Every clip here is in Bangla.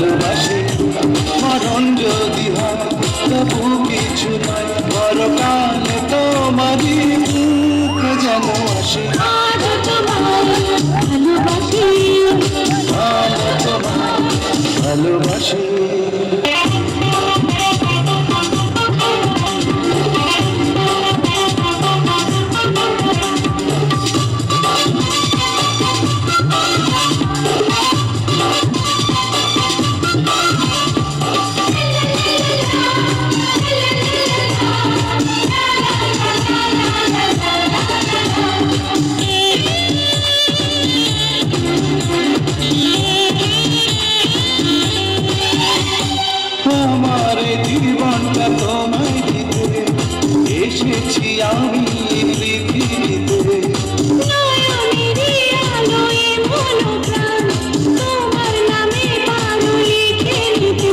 ভালোবাসি মরণ যদি হয় তবু কিছু নয় পরকালে তোমারই মুখ যেন আসে আজ তোমায় ভালোবাসি ভালো তোমায় ভালোবাসি আমার জীবনটা তোমায় দিতে এসেছি আমি পৃথিবীতে নয়নেরই আলোয় মনোপ্রাণ তোমার নামে পারো লিখে নিতে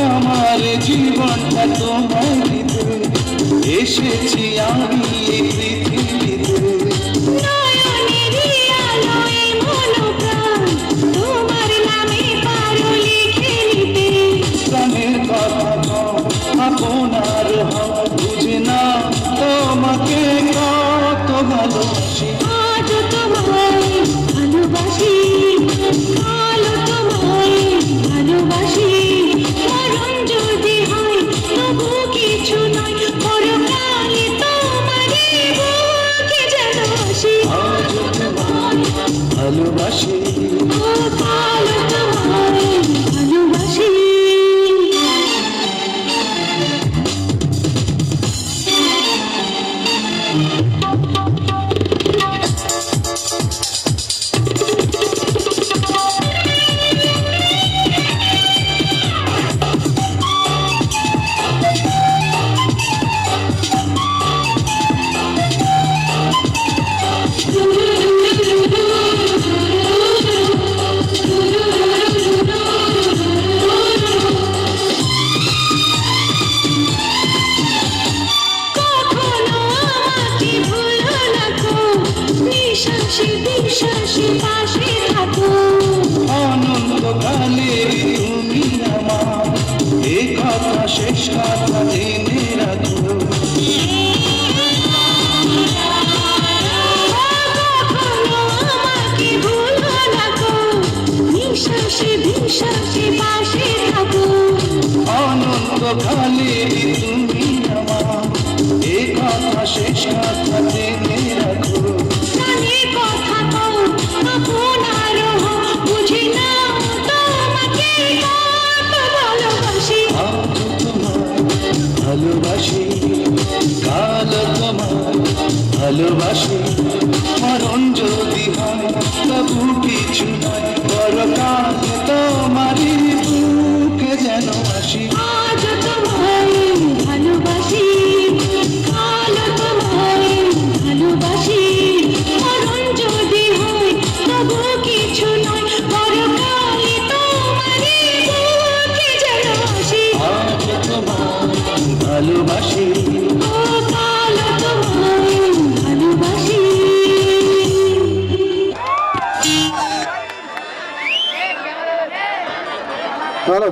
আমার জীবনটা তোমায় দিতে এসেছি আমি পৃথিবীতে নয়নেরই আলোয় মনোপ্রাণ তোমার নামে পারো লিখে নিতে প্রাণের কথা আপনার বুঝে না তোমাকে কত ভালোবাসি আজ তোমায় ভালোবাসি কাল তোমায় ভালোবাসি মরণ যদি হয় তবু কিছু নয় পরকালে তোমারই বুকে যেন আসি আজ তোমায় ভালোবাসি ও কাল তোমায় ভালোবাসি কখনো আমাকে ভুলো না গো নিঃশ্বাসে বিশ্বাসে পাশে থাকো অনন্তকালে তুমি আমার এ কথা শেষ কথা জেনে রাখো কখনো আমাকে ভুলো না গো নিঃশ্বাসে বিশ্বাসে পাশে থাকো অনন্তকালে তুমি আমার এ কথা শেষ কথা জেনে রাখো প্রাণে কথা কও আপনার বুঝি না তোমাকে কত ভালোবাসি আজ তোমায় ভালোবাসি কাল তোমায় ভালোবাসি মরণ যদি হয় তবু কিছু নয় পরকাল তোমারই বুকে যেন আসি আজ তোমায় ভালোবাসি কাল তোমায় ভালোবাসি মরণ যদি হয় তবু কিছু নয় পরকালে তোমারই বুকে যেন আসি আজ তোমায় ভালোবাসি ও কাল তোমায় ভালোবাসি চলো